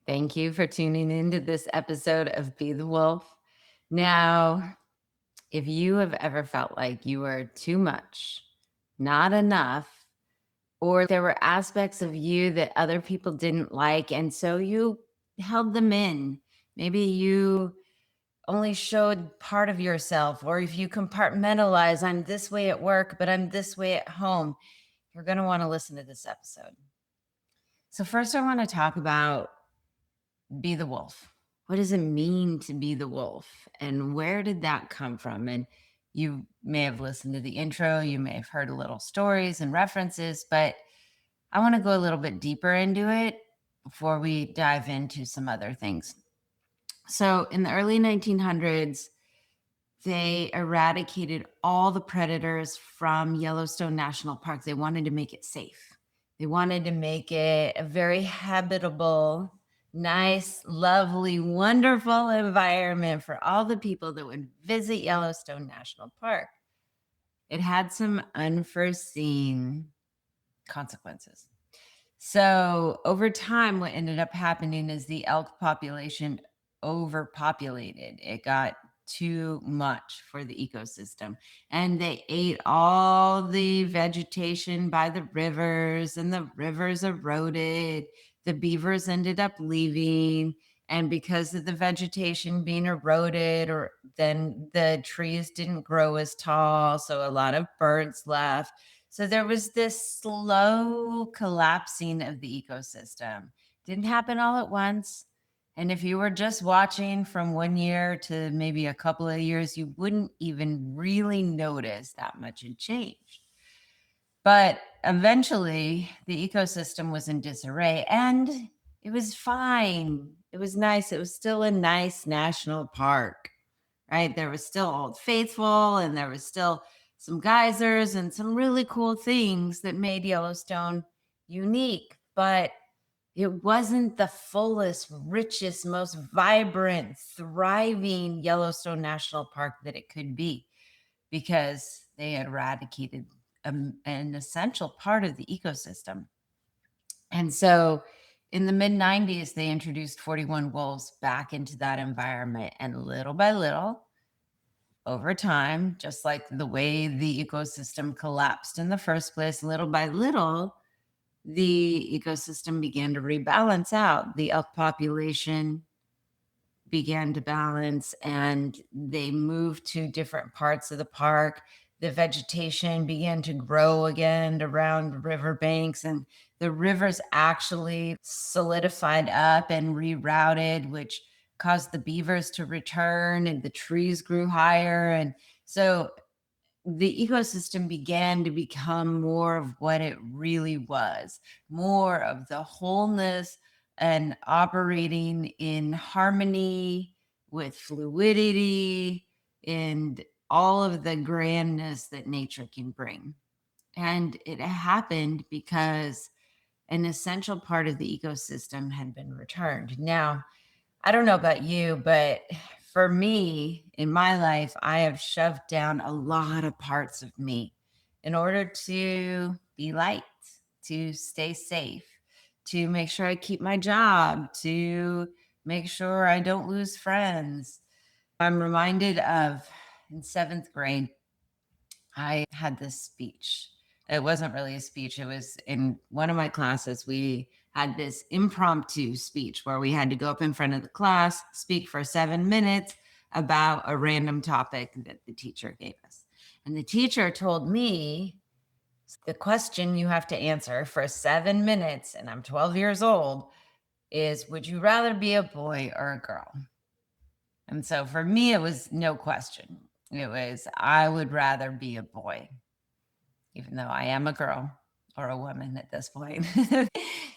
Thank you for tuning into this episode of Be the Wolf. Now, if you have ever felt like you were too much, not enough, or there were aspects of you that other people didn't like, and so you held them in, maybe you only showed part of yourself, or if you compartmentalize, I'm this way at work, but I'm this way at home, you're going to want to listen to this episode. So, first, I want to talk about be the wolf. What does it mean to be the wolf? And where did that come from? And you may have listened to the intro, you may have heard a little stories and references, but I want to go a little bit deeper into it before we dive into some other things. So, in the early 1900s, they eradicated all the predators from Yellowstone National Park. They wanted to make it safe. They wanted to make it a very habitable, nice, lovely, wonderful environment for all the people that would visit Yellowstone National Park. It had some unforeseen consequences. So, over time, what ended up happening is the elk population overpopulated. It got too much for the ecosystem, and they ate all the vegetation by the rivers, and the rivers eroded. The beavers ended up leaving, and because of the vegetation being eroded, or then the trees didn't grow as tall, so a lot of birds left. So there was this slow collapsing of the ecosystem. Didn't happen all at once. And if you were just watching from 1 year to maybe a couple of years, you wouldn't even really notice that much had changed. But eventually, the ecosystem was in disarray, and it was fine. It was nice. It was still a nice national park, right? There was still Old Faithful, and there was still some geysers and some really cool things that made Yellowstone unique, but it wasn't the fullest, richest, most vibrant, thriving Yellowstone National Park that it could be, because they had eradicated an essential part of the ecosystem. And so in the mid 90s, they introduced 41 wolves back into that environment. And little by little, over time, just like the way the ecosystem collapsed in the first place, little by little, the ecosystem began to rebalance out. The elk population began to balance, and they moved to different parts of the park. The vegetation began to grow again around riverbanks, and the rivers actually solidified up and rerouted, which caused the beavers to return, and the trees grew higher. And so the ecosystem began to become more of what it really was, more of the wholeness and operating in harmony with fluidity and all of the grandness that nature can bring. And it happened because an essential part of the ecosystem had been returned. Now, I don't know about you, but for me in my life, I have shoved down a lot of parts of me in order to be liked, to stay safe, to make sure I keep my job, to make sure I don't lose friends. I'm reminded of in seventh grade, I had this speech. It wasn't really a speech. It was in one of my classes. We had this impromptu speech where we had to go up in front of the class, speak for 7 minutes about a random topic that the teacher gave us. And the teacher told me the question you have to answer for 7 minutes, and I'm 12 years old, is would you rather be a boy or a girl? And so for me, it was no question. It was, I would rather be a boy, even though I am a girl or a woman at this point.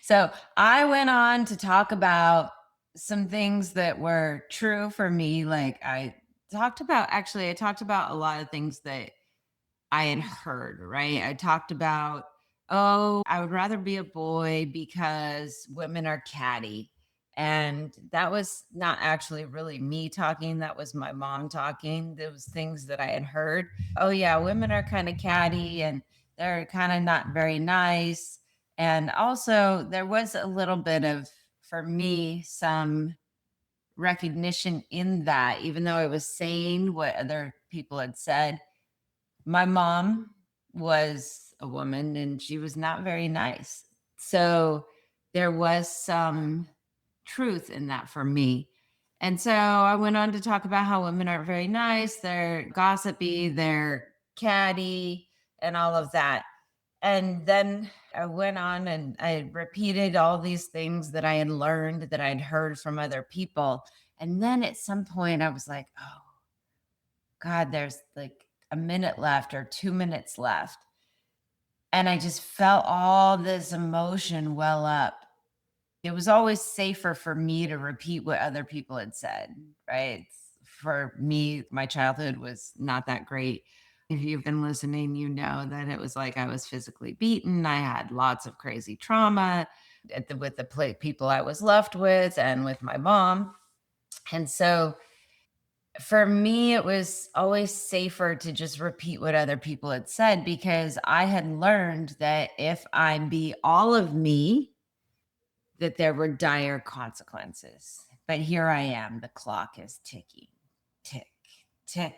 So I went on to talk about some things that were true for me. Like I talked about a lot of things that I had heard, right? I talked about, oh, I would rather be a boy because women are catty. And that was not actually really me talking. That was my mom talking. Those things that I had heard. Oh, yeah, women are kind of catty and they're kind of not very nice. And also, there was a little bit of for me some recognition in that, even though I was saying what other people had said. My mom was a woman and she was not very nice. So there was some truth in that for me. And so I went on to talk about how women aren't very nice, they're gossipy, they're catty, and all of that. And then I went on and I repeated all these things that I had learned, that I'd heard from other people. And then at some point, I was like, oh, God, there's like a minute left or 2 minutes left. And I just felt all this emotion well up. It was always safer for me to repeat what other people had said, right? For me, my childhood was not that great. If you've been listening, you know that it was like I was physically beaten. I had lots of crazy trauma with the people I was left with and with my mom. And so for me, it was always safer to just repeat what other people had said because I had learned that if I be all of me, that there were dire consequences. But here I am, the clock is ticking, tick, tick.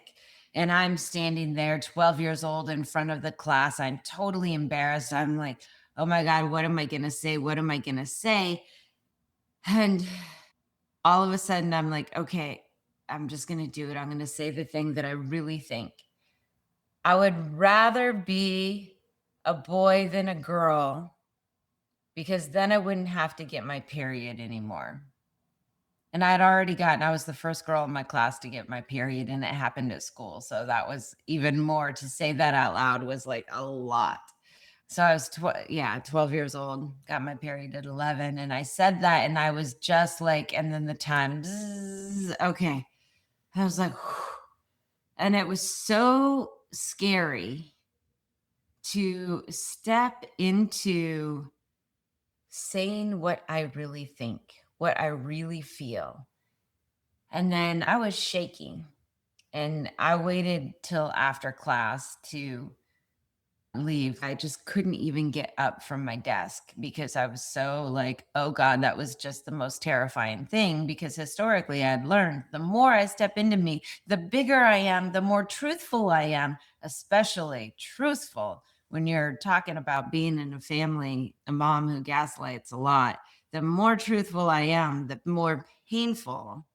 And I'm standing there, 12 years old, in front of the class. I'm totally embarrassed. I'm like, oh my God, what am I going to say? What am I going to say? And all of a sudden, I'm like, okay, I'm just going to do it. I'm going to say the thing that I really think. I would rather be a boy than a girl because then I wouldn't have to get my period anymore. And I was the first girl in my class to get my period, and it happened at school. So that was even more, to say that out loud was like a lot. So I was 12 years old, got my period at 11. And I said that, and I was just like, and then the time, okay. I was like, whew. And it was so scary to step into saying what I really think, what I really feel. And then I was shaking, and I waited till after class to leave. I just couldn't even get up from my desk because I was so like, oh God, that was just the most terrifying thing. Because historically, I had learned the more I step into me, the bigger I am, the more truthful I am, especially truthful when you're talking about being in a family, a mom who gaslights a lot. The more truthful I am, the more painful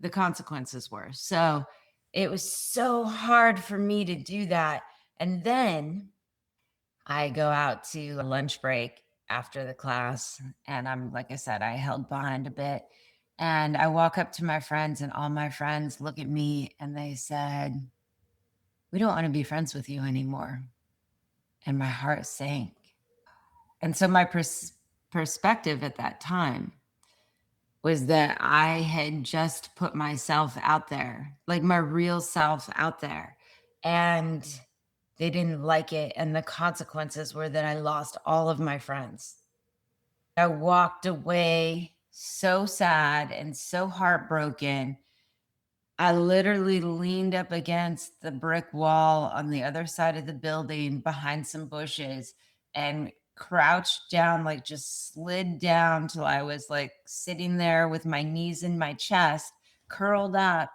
the consequences were. So it was so hard for me to do that. And then I go out to a lunch break after the class, and I'm, like I said, I held behind a bit. And I walk up to my friends, and all my friends look at me and they said, we don't want to be friends with you anymore. And my heart sank. And so my perspective at that time was that I had just put myself out there, like my real self out there. And they didn't like it. And the consequences were that I lost all of my friends. I walked away so sad and so heartbroken. I literally leaned up against the brick wall on the other side of the building behind some bushes and crouched down, like just slid down till I was like sitting there with my knees in my chest, curled up.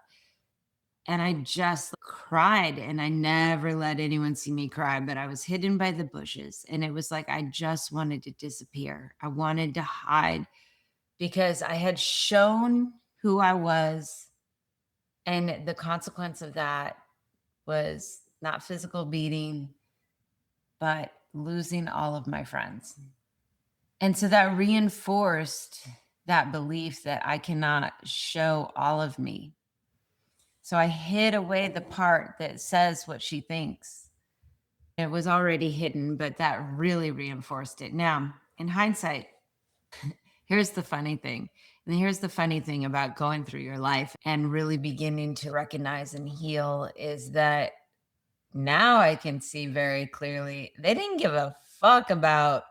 And I just cried, and I never let anyone see me cry, but I was hidden by the bushes. And it was like I just wanted to disappear. I wanted to hide because I had shown who I was. And the consequence of that was not physical beating, but losing all of my friends. And so that reinforced that belief that I cannot show all of me. So I hid away the part that says what she thinks. It was already hidden, but that really reinforced it. Now, in hindsight, here's the funny thing. And here's the funny thing about going through your life and really beginning to recognize and heal is that now I can see very clearly they didn't give a fuck about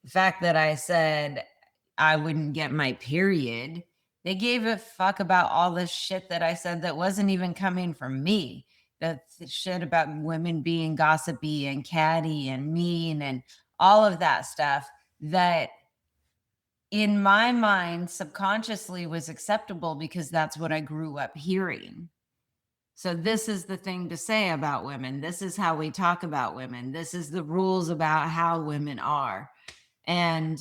the fact that I said I wouldn't get my period. They gave a fuck about all the shit that I said that wasn't even coming from me. The shit about women being gossipy and catty and mean and all of that stuff that in my mind, subconsciously was acceptable because that's what I grew up hearing. So this is the thing to say about women. This is how we talk about women. This is the rules about how women are. And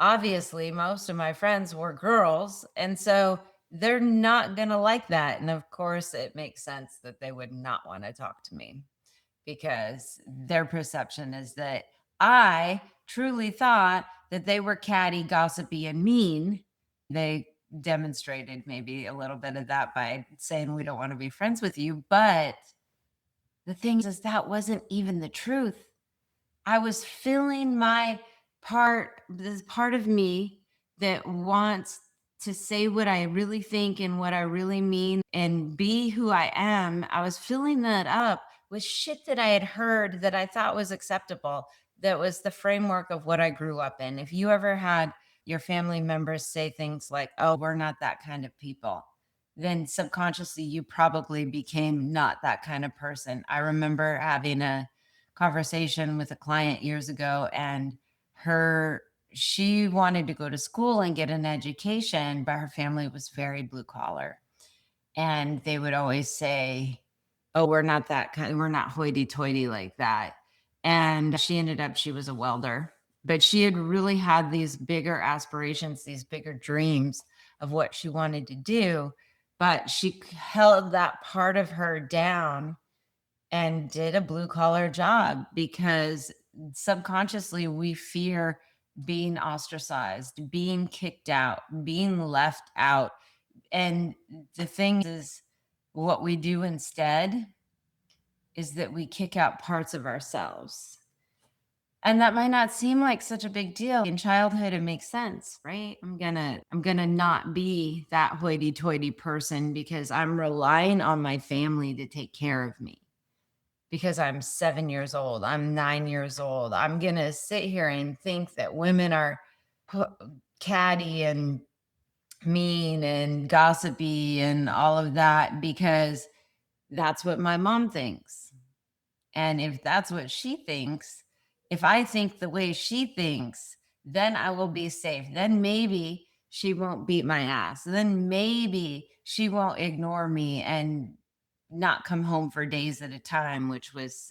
obviously, most of my friends were girls. And so they're not going to like that. And of course, it makes sense that they would not want to talk to me because their perception is that I truly thought that they were catty, gossipy, and mean. They demonstrated maybe a little bit of that by saying, we don't want to be friends with you. But the thing is that wasn't even the truth. I was filling my this part of me that wants to say what I really think and what I really mean and be who I am. I was filling that up with shit that I had heard that I thought was acceptable. That was the framework of what I grew up in. If you ever had your family members say things like, oh, we're not that kind of people, then subconsciously you probably became not that kind of person. I remember having a conversation with a client years ago, and she wanted to go to school and get an education, but her family was very blue collar. And they would always say, oh, we're not that kind, we're not hoity toity like that. And she was a welder, but she had really had these bigger aspirations, these bigger dreams of what she wanted to do. But she held that part of her down and did a blue collar job because subconsciously we fear being ostracized, being kicked out, being left out. And the thing is, what we do instead is that we kick out parts of ourselves. And that might not seem like such a big deal. In childhood, it makes sense, right? I'm gonna not be that hoity toity person because I'm relying on my family to take care of me. Because I'm 7 years old, I'm 9 years old. I'm going to sit here and think that women are catty and mean and gossipy and all of that because that's what my mom thinks. And if that's what she thinks, if I think the way she thinks, then I will be safe. Then maybe she won't beat my ass. Then maybe she won't ignore me and not come home for days at a time, which was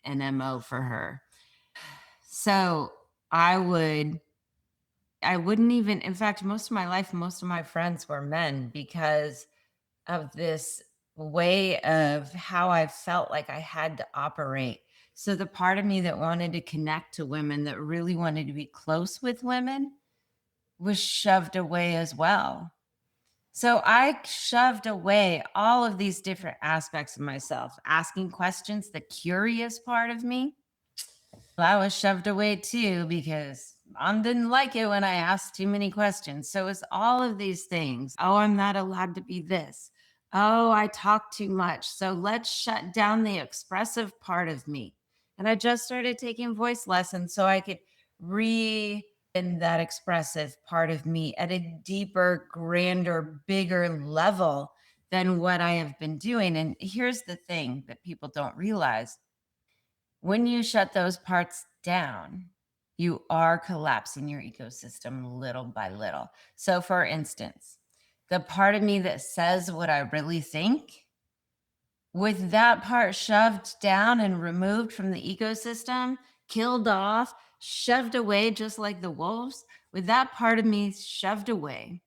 an MO for her. So I wouldn't even, in fact, most of my life, most of my friends were men because of this way of how I felt like I had to operate. So the part of me that wanted to connect to women, that really wanted to be close with women, was shoved away as well. So I shoved away all of these different aspects of myself, asking questions, the curious part of me. I was shoved away too because mom didn't like it when I asked too many questions. So it's all of these things. Oh, I'm not allowed to be this. Oh, I talk too much. So let's shut down the expressive part of me. And I just started taking voice lessons so I could re in that expressive part of me at a deeper, grander, bigger level than what I have been doing. And here's the thing that people don't realize: when you shut those parts down, you are collapsing your ecosystem little by little. So, for instance, the part of me that says what I really think, with that part shoved down and removed from the ecosystem, killed off, shoved away, just like the wolves, with that part of me shoved away,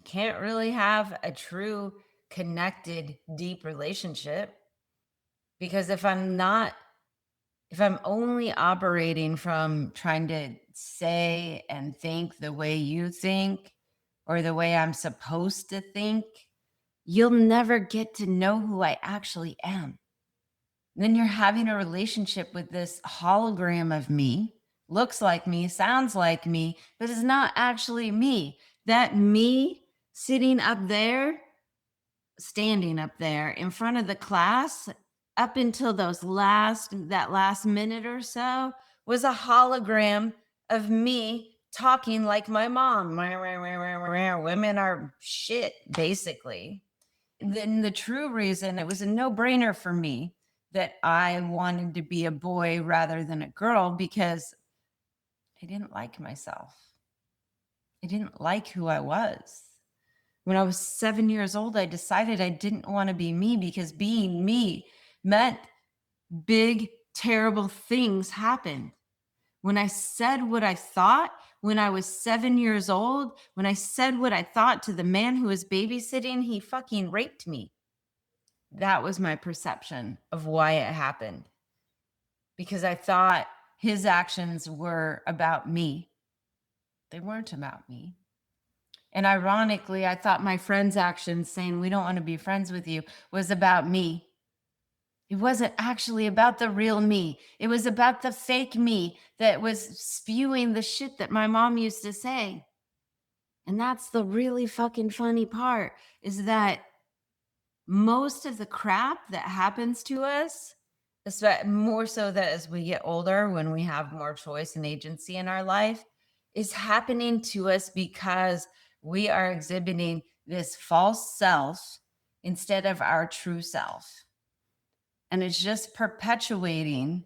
can't really have a true connected, deep relationship. Because if I'm only operating from trying to say and think the way you think or the way I'm supposed to think, you'll never get to know who I actually am. Then you're having a relationship with this hologram of me, looks like me, sounds like me, but is not actually me. That me sitting up there, standing up there in front of the class up until that last minute or so was a hologram of me talking like my mom. Women are shit, basically. Then the true reason it was a no-brainer for me that I wanted to be a boy rather than a girl, because I didn't like myself. I didn't like who I was. When I was 7 years old, I decided I didn't want to be me because being me meant big, terrible things happened. When I said what I thought when I was 7 years old, when I said what I thought to the man who was babysitting, he fucking raped me. That was my perception of why it happened. Because I thought his actions were about me. They weren't about me. And ironically, I thought my friend's actions saying, we don't want to be friends with you, was about me. It wasn't actually about the real me. It was about the fake me that was spewing the shit that my mom used to say. And that's the really fucking funny part, is that most of the crap that happens to us, more so that as we get older, when we have more choice and agency in our life, is happening to us because we are exhibiting this false self instead of our true self. And it's just perpetuating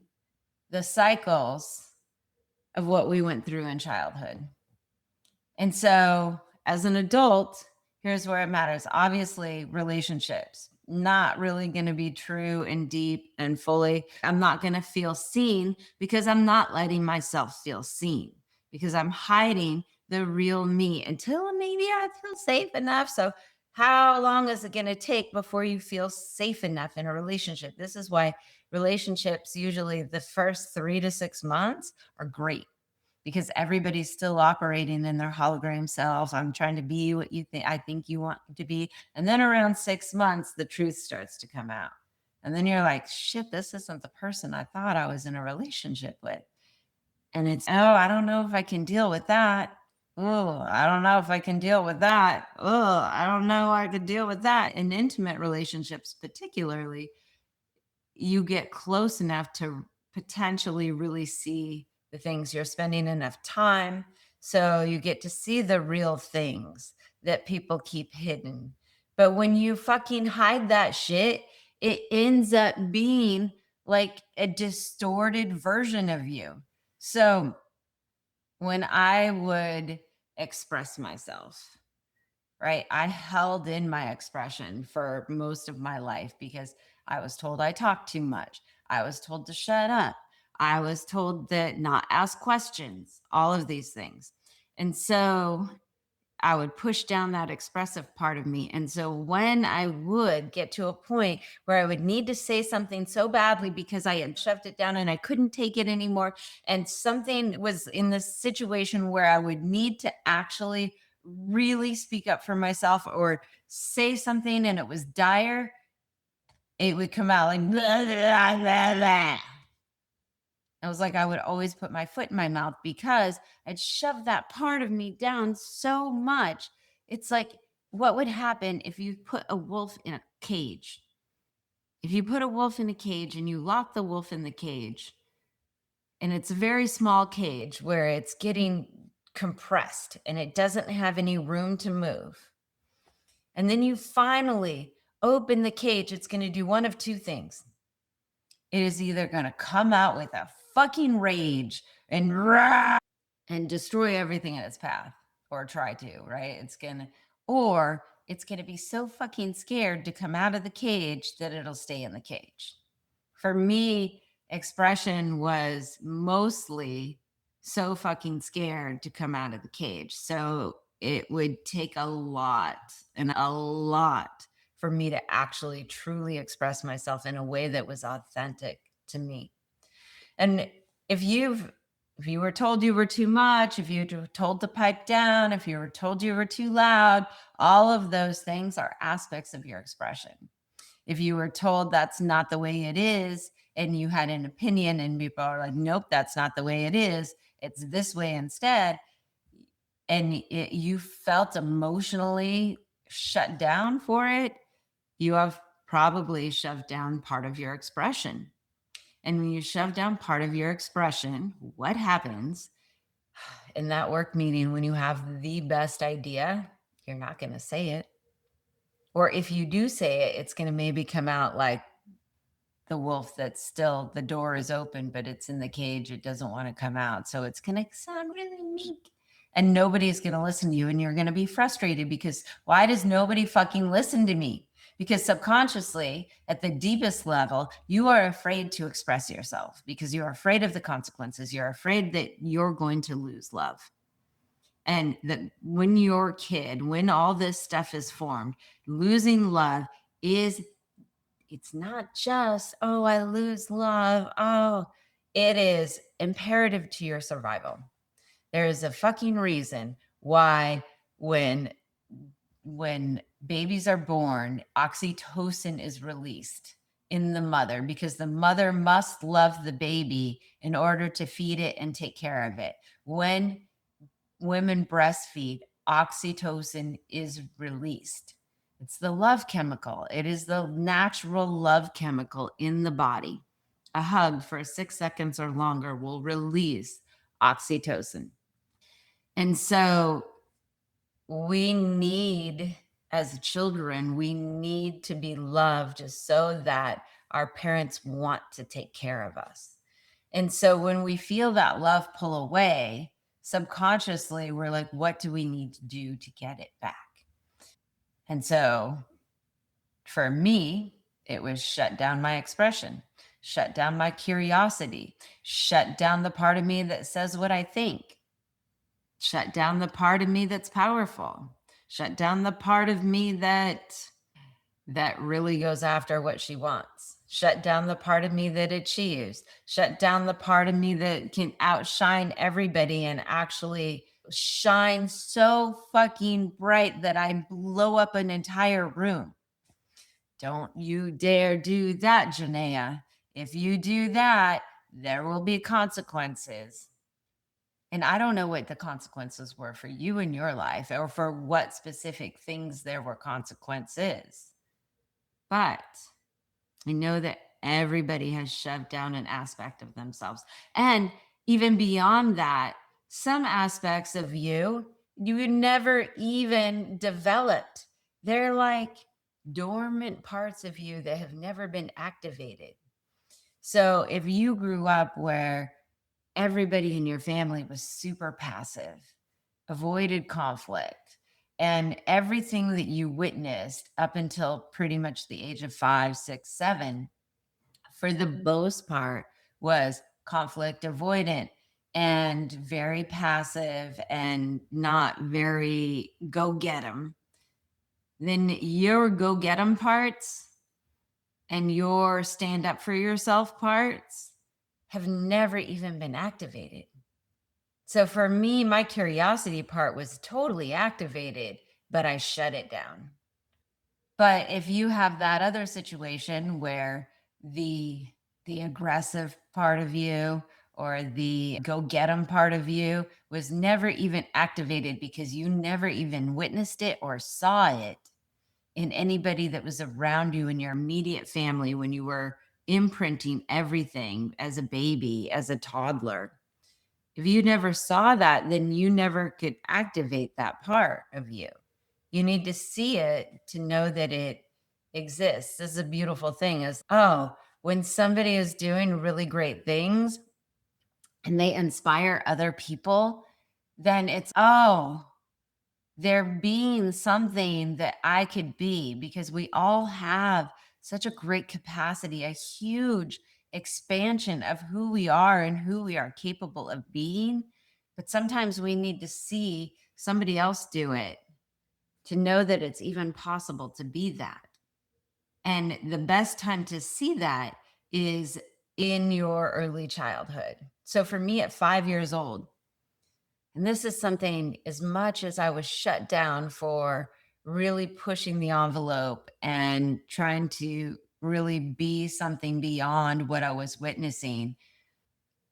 the cycles of what we went through in childhood. And so, as an adult, here's where it matters. Obviously, relationships, not really going to be true and deep and fully. I'm not going to feel seen because I'm not letting myself feel seen, because I'm hiding the real me until maybe I feel safe enough. So, how long is it going to take before you feel safe enough in a relationship? This is why relationships, usually the first 3 to 6 months, are great, because everybody's still operating in their hologram self. I'm trying to be what you think I think you want to be. And then around 6 months, the truth starts to come out. And then you're like, shit, this isn't the person I thought I was in a relationship with. And it's, oh, I don't know if I can deal with that. Oh, I don't know if I can deal with that. Oh, I don't know I could deal with that. In intimate relationships, particularly, you get close enough to potentially really see the things. You're spending enough time, so you get to see the real things that people keep hidden. But when you fucking hide that shit, it ends up being like a distorted version of you. So when I would express myself, right, I held in my expression for most of my life because I was told I talked too much. I was told to shut up. I was told that not ask questions, all of these things. And so I would push down that expressive part of me. And so when I would get to a point where I would need to say something so badly because I had shoved it down and I couldn't take it anymore, and something was in this situation where I would need to actually really speak up for myself or say something and it was dire, it would come out like, blah, blah, blah, blah. It was like I would always put my foot in my mouth because I'd shoved that part of me down so much. It's like, what would happen if you put a wolf in a cage? If you put a wolf in a cage and you lock the wolf in the cage, and it's a very small cage where it's getting compressed and it doesn't have any room to move. And then you finally open the cage, it's going to do one of two things. It is either going to come out with a fucking rage and rah, and destroy everything in its path, or try to, right? Or it's going to be so fucking scared to come out of the cage that it'll stay in the cage. For me, expression was mostly so fucking scared to come out of the cage. So it would take a lot for me to actually truly express myself in a way that was authentic to me. And if you were told you were too much, if you were told to pipe down, if you were told you were too loud, all of those things are aspects of your expression. If you were told that's not the way it is, and you had an opinion and people are like, nope, that's not the way it is, it's this way instead, and you felt emotionally shut down for it, you have probably shoved down part of your expression. And when you shove down part of your expression, what happens in that work meeting when you have the best idea? You're not going to say it. Or if you do say it, it's going to maybe come out like the wolf that's still, the door is open, but it's in the cage. It doesn't want to come out. So it's going to sound really meek. and nobody's going to listen to you, and you're going to be frustrated because why does nobody fucking listen to me? Because subconsciously, at the deepest level, you are afraid to express yourself because you're afraid of the consequences. You're afraid that you're going to lose love. And that when you're a kid, when all this stuff is formed, losing love is, it's not just, oh, I lose love. Oh, it is imperative to your survival. There is a fucking reason why when babies are born, oxytocin is released in the mother because the mother must love the baby in order to feed it and take care of it. When women breastfeed, oxytocin is released. It's the love chemical. It is the natural love chemical in the body. A hug for 6 seconds or longer will release oxytocin. And so we need, as children, we need to be loved just so that our parents want to take care of us. And so when we feel that love pull away, subconsciously, we're like, what do we need to do to get it back? And so for me, it was shut down my expression, shut down my curiosity, shut down the part of me that says what I think, shut down the part of me that's powerful, shut down the part of me that really goes after what she wants, shut down the part of me that achieves, shut down the part of me that can outshine everybody and actually shine so fucking bright that I blow up an entire room. Don't you dare do that, Genea. If you do that, there will be consequences. And I don't know what the consequences were for you in your life or for what specific things there were consequences. But I know that everybody has shoved down an aspect of themselves. And even beyond that, some aspects of you never even developed. They're like dormant parts of you that have never been activated. So if you grew up where everybody in your family was super passive, avoided conflict, and everything that you witnessed up until pretty much the age of 5, 6, 7, for the most part, was conflict avoidant and very passive and not very go get 'em, then your go get 'em parts and your stand up for yourself parts have never even been activated. So for me, my curiosity part was totally activated, but I shut it down. But if you have that other situation where the aggressive part of you or the go get 'em part of you was never even activated because you never even witnessed it or saw it in anybody that was around you in your immediate family when you were imprinting everything as a baby, as a toddler. If you never saw that, then you never could activate that part of you. You need to see it to know that it exists. This is a beautiful thing is, oh, when somebody is doing really great things and they inspire other people, then it's, oh, they're being something that I could be because we all have such a great capacity, a huge expansion of who we are and who we are capable of being. But sometimes we need to see somebody else do it to know that it's even possible to be that. And the best time to see that is in your early childhood. So for me at 5 years old, and this is something, as much as I was shut down for really pushing the envelope and trying to really be something beyond what I was witnessing,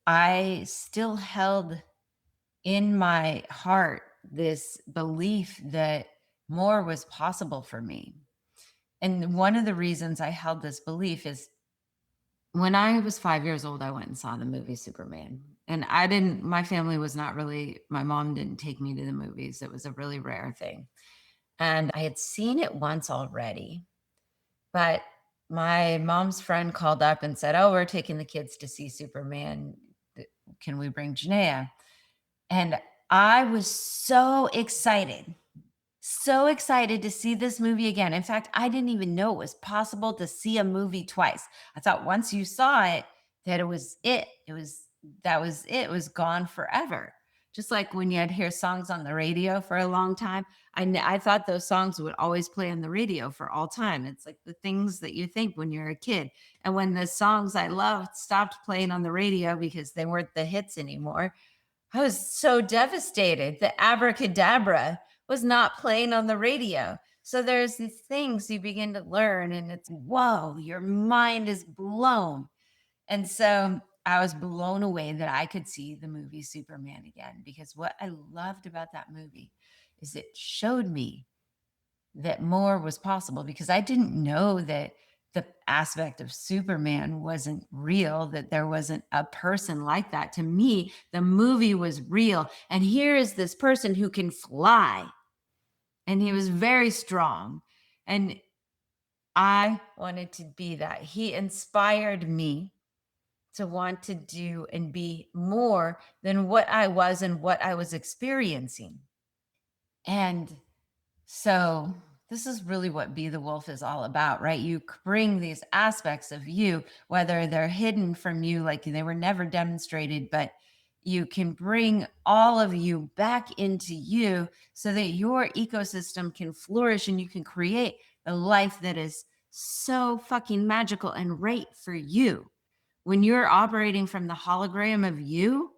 I still held in my heart this belief that more was possible for me. And one of the reasons I held this belief is when I was 5 years old, I went and saw the movie Superman. And my family was not really, my mom didn't take me to the movies. It was a really rare thing. And I had seen it once already, but my mom's friend called up and said, oh, we're taking the kids to see Superman. Can we bring Genea? And I was so excited to see this movie again. In fact, I didn't even know it was possible to see a movie twice. I thought once you saw it, that it was it. That was it. It was gone forever. Just like when you'd hear songs on the radio for a long time, I thought those songs would always play on the radio for all time. It's like the things that you think when you're a kid. And when the songs I loved stopped playing on the radio because they weren't the hits anymore, I was so devastated that Abracadabra was not playing on the radio. So there's these things you begin to learn, and it's whoa, your mind is blown. And so I was blown away that I could see the movie Superman again, because what I loved about that movie is it showed me that more was possible, because I didn't know that the aspect of Superman wasn't real, that there wasn't a person like that. To me, the movie was real. And here is this person who can fly, and he was very strong. And I wanted to be that. He inspired me to want to do and be more than what I was and what I was experiencing. And so this is really what Be the Wolf is all about, right? You bring these aspects of you, whether they're hidden from you, like they were never demonstrated, but you can bring all of you back into you so that your ecosystem can flourish and you can create a life that is so fucking magical and right for you. When you're operating from the hologram of you,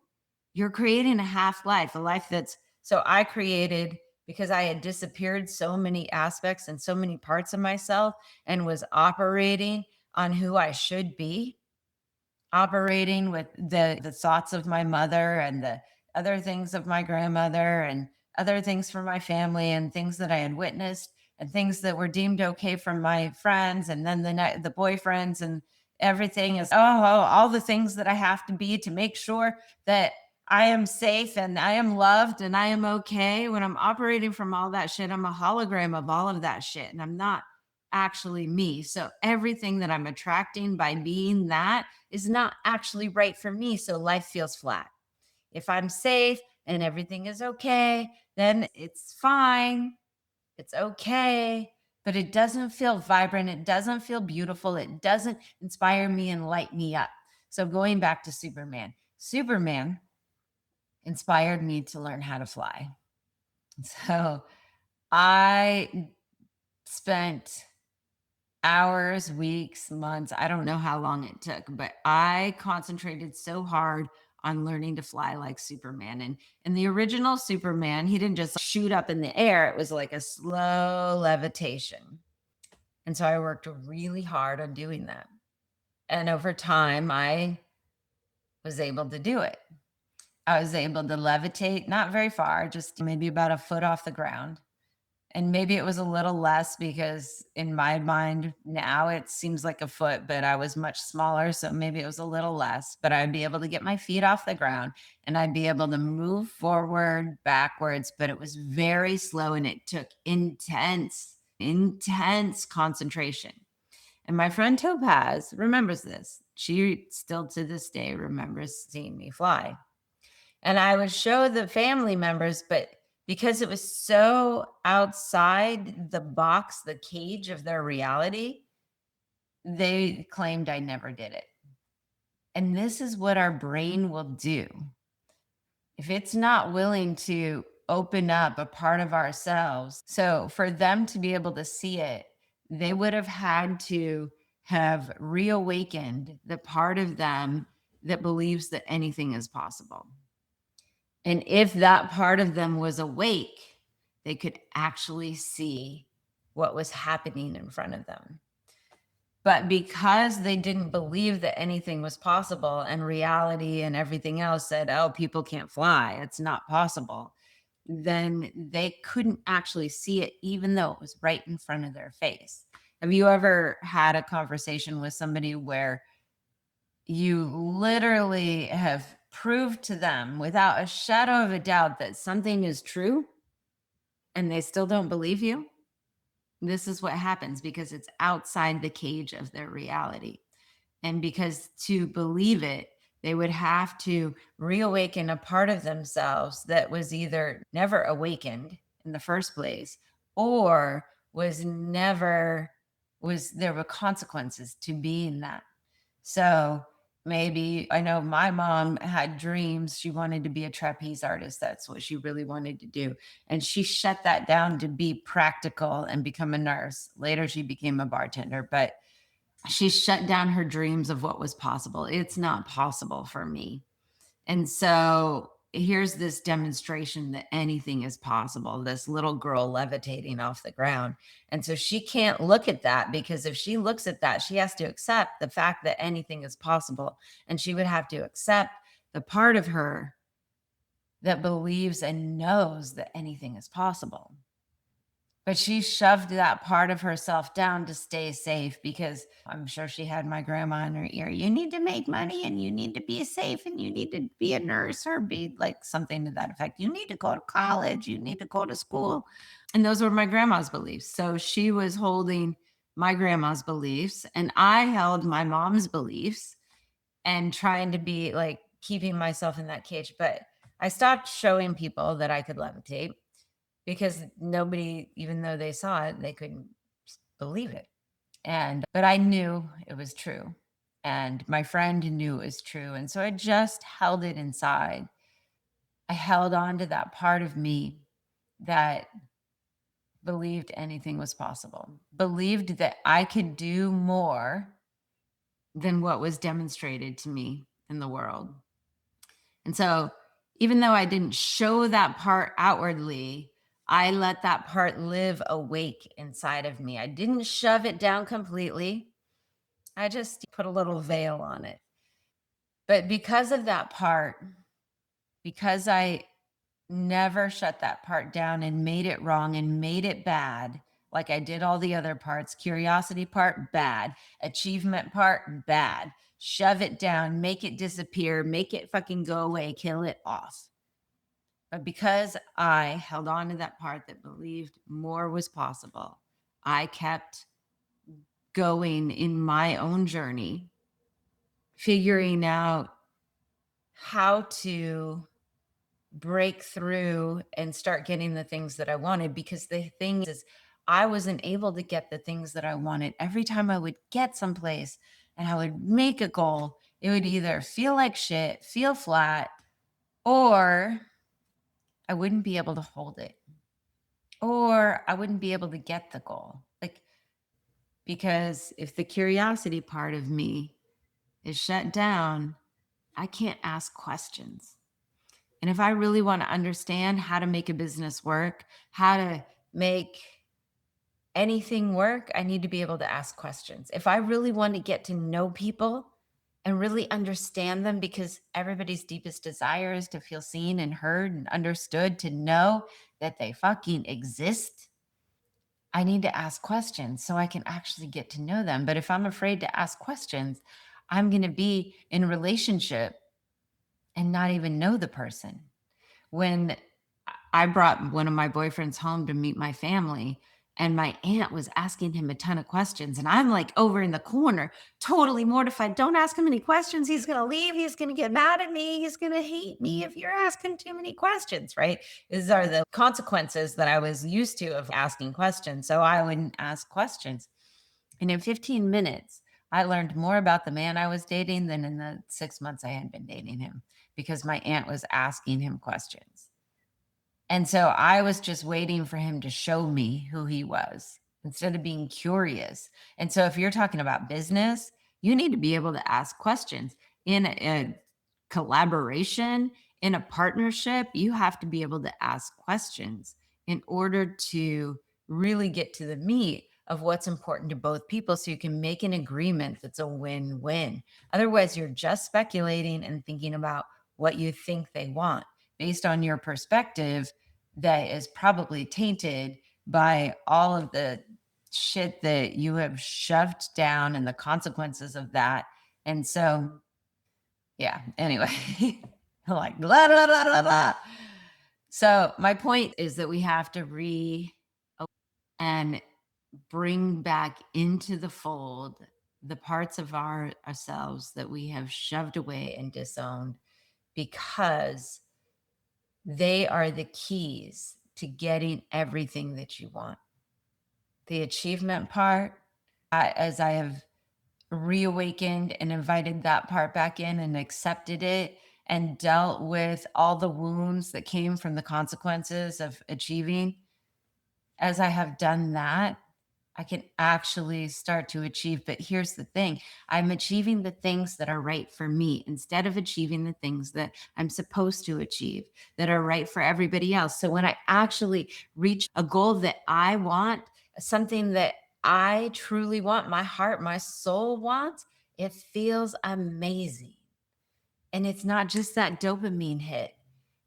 you're creating a half life, a life that's so I created because I had disappeared so many aspects and so many parts of myself and was operating on who I should be, operating with the thoughts of my mother and the other things of my grandmother and other things from my family and things that I had witnessed and things that were deemed okay from my friends, and then the boyfriends, and everything is all the things that I have to be to make sure that I am safe and I am loved and I am okay. When I'm operating from all that shit, I'm a hologram of all of that shit, and I'm not actually me. So everything that I'm attracting by being that is not actually right for me. So life feels flat. If I'm safe and everything is okay, then it's fine. It's okay. But it doesn't feel vibrant. It doesn't feel beautiful. It doesn't inspire me and light me up. So going back to Superman, Superman inspired me to learn how to fly. So I spent hours, weeks, months. I don't know how long it took, but I concentrated so hard on learning to fly like Superman. And in the original Superman, he didn't just shoot up in the air, it was like a slow levitation. And so I worked really hard on doing that. And over time, I was able to do it. I was able to levitate, not very far, just maybe about a foot off the ground. And maybe it was a little less because in my mind now it seems like a foot, but I was much smaller. So maybe it was a little less, but I'd be able to get my feet off the ground and I'd be able to move forward, backwards, but it was very slow and it took intense concentration. And my friend Topaz remembers this. She still to this day remembers seeing me fly. And I would show the family members, but because it was so outside the box, the cage of their reality, they claimed I never did it. And this is what our brain will do. If it's not willing to open up a part of ourselves, so for them to be able to see it, they would have had to have reawakened the part of them that believes that anything is possible. And if that part of them was awake, they could actually see what was happening in front of them. But because they didn't believe that anything was possible, and reality and everything else said, oh, people can't fly, it's not possible, then they couldn't actually see it, even though it was right in front of their face. Have you ever had a conversation with somebody where you literally have proved to them without a shadow of a doubt that something is true and they still don't believe you? This is what happens because it's outside the cage of their reality. And because to believe it, They would have to reawaken a part of themselves that was either never awakened in the first place, or was never was there were consequences to being that. So maybe I know my mom had dreams. She wanted to be a trapeze artist. That's what she really wanted to do. And she shut that down to be practical and become a nurse. Later, she became a bartender, but she shut down her dreams of what was possible. It's not possible for me. And so here's this demonstration that anything is possible, this little girl levitating off the ground. And so she can't look at that, because if she looks at that, she has to accept the fact that anything is possible. And she would have to accept the part of her that believes and knows that anything is possible. But she shoved that part of herself down to stay safe, because I'm sure she had my grandma in her ear. You need to make money, and you need to be safe, and you need to be a nurse, or be like something to that effect. You need to go to college. You need to go to school. And those were my grandma's beliefs. So she was holding my grandma's beliefs, and I held my mom's beliefs, and trying to be like keeping myself in that cage. But I stopped showing people that I could levitate, because nobody, even though they saw it, they couldn't believe it. But I knew it was true. And my friend knew it was true. And so I just held it inside. I held on to that part of me that believed anything was possible, believed that I could do more than what was demonstrated to me in the world. And so, even though I didn't show that part outwardly, I let that part live awake inside of me. I didn't shove it down completely. I just put a little veil on it. But because of that part, because I never shut that part down and made it wrong and made it bad, like I did all the other parts, curiosity part, bad, achievement part, bad, shove it down, make it disappear, make it fucking go away, kill it off. But because I held on to that part that believed more was possible, I kept going in my own journey, figuring out how to break through and start getting the things that I wanted. Because the thing is, I wasn't able to get the things that I wanted. Every time I would get someplace and I would make a goal, it would either feel like shit, feel flat, or I wouldn't be able to hold it, or I wouldn't be able to get the goal. Like, because if the curiosity part of me is shut down, I can't ask questions. And if I really want to understand how to make a business work, how to make anything work, I need to be able to ask questions. If I really want to get to know people and really understand them, because everybody's deepest desire is to feel seen and heard and understood, to know that they fucking exist, I need to ask questions so I can actually get to know them. But if I'm afraid to ask questions, I'm going to be in a relationship and not even know the person. When I brought one of my boyfriends home to meet my family, and my aunt was asking him a ton of questions, and I'm like over in the corner, totally mortified. Don't ask him any questions. He's going to leave. He's going to get mad at me. He's going to hate me if you're asking too many questions, right? These are the consequences that I was used to of asking questions. So I wouldn't ask questions. And in 15 minutes, I learned more about the man I was dating than in the 6 months I had been dating him, because my aunt was asking him questions. And so I was just waiting for him to show me who he was instead of being curious. And so if you're talking about business, you need to be able to ask questions. In a collaboration, in a partnership, you have to be able to ask questions in order to really get to the meat of what's important to both people, so you can make an agreement that's a win-win. Otherwise, you're just speculating and thinking about what you think they want based on your perspective that is probably tainted by all of the shit that you have shoved down and the consequences of that. And so, yeah, anyway, like, blah, blah, blah, blah, blah. So, my point is that we have to and bring back into the fold the parts of ourselves that we have shoved away and disowned, because they are the keys to getting everything that you want. The achievement part, as I have reawakened and invited that part back in and accepted it and dealt with all the wounds that came from the consequences of achieving, as I have done that, I can actually start to achieve. But here's the thing, I'm achieving the things that are right for me instead of achieving the things that I'm supposed to achieve that are right for everybody else. So when I actually reach a goal that I want, something that I truly want, my heart, my soul wants, it feels amazing. And it's not just that dopamine hit,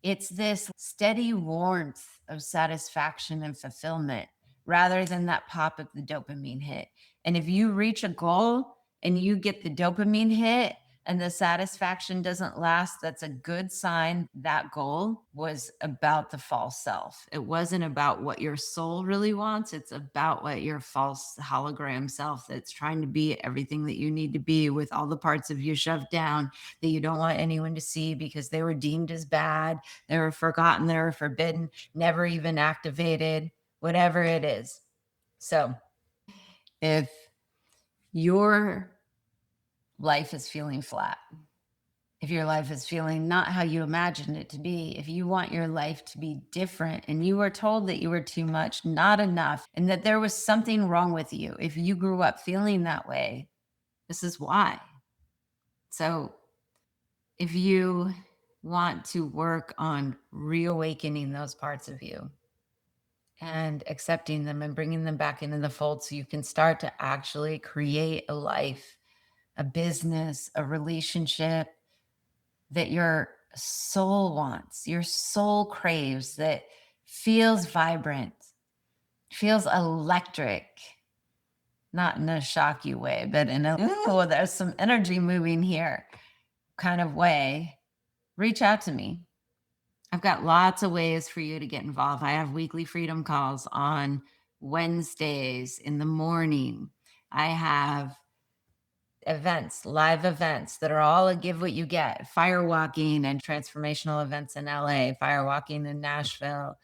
it's this steady warmth of satisfaction and fulfillment rather than that pop of the dopamine hit. And if you reach a goal and you get the dopamine hit and the satisfaction doesn't last, that's a good sign that goal was about the false self. It wasn't about what your soul really wants. It's about what your false hologram self that's trying to be everything that you need to be with all the parts of you shoved down that you don't want anyone to see because they were deemed as bad, they were forgotten, they were forbidden, never even activated, whatever it is. So if your life is feeling flat, if your life is feeling not how you imagined it to be, if you want your life to be different and you were told that you were too much, not enough, and that there was something wrong with you, if you grew up feeling that way, this is why. So if you want to work on reawakening those parts of you and accepting them and bringing them back into the fold so you can start to actually create a life, a business, a relationship that your soul wants, your soul craves, that feels vibrant, feels electric, not in a shocky way, but in a, ooh, there's some energy moving here kind of way, reach out to me. I've got lots of ways for you to get involved. I have weekly freedom calls on Wednesdays in the morning. I have events, live events that are all a give what you get, fire walking and transformational events in LA, fire walking in Nashville.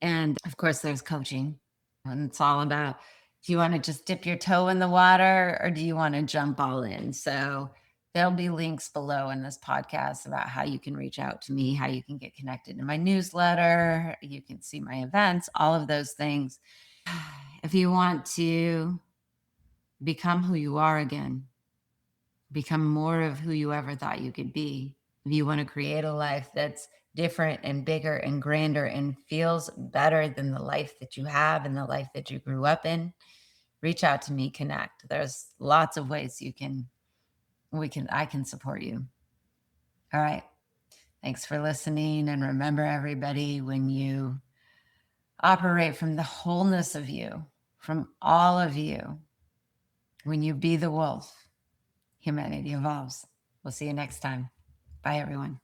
And of course, there's coaching. And it's all about, do you want to just dip your toe in the water or do you want to jump all in? So there'll be links below in this podcast about how you can reach out to me, how you can get connected to my newsletter, you can see my events, all of those things. If you want to become who you are again, become more of who you ever thought you could be, if you want to create a life that's different and bigger and grander and feels better than the life that you have and the life that you grew up in, reach out to me, connect. There's lots of ways I can support you. All right. Thanks for listening. And remember, everybody, when you operate from the wholeness of you, from all of you, when you be the wolf, humanity evolves. We'll see you next time. Bye, everyone.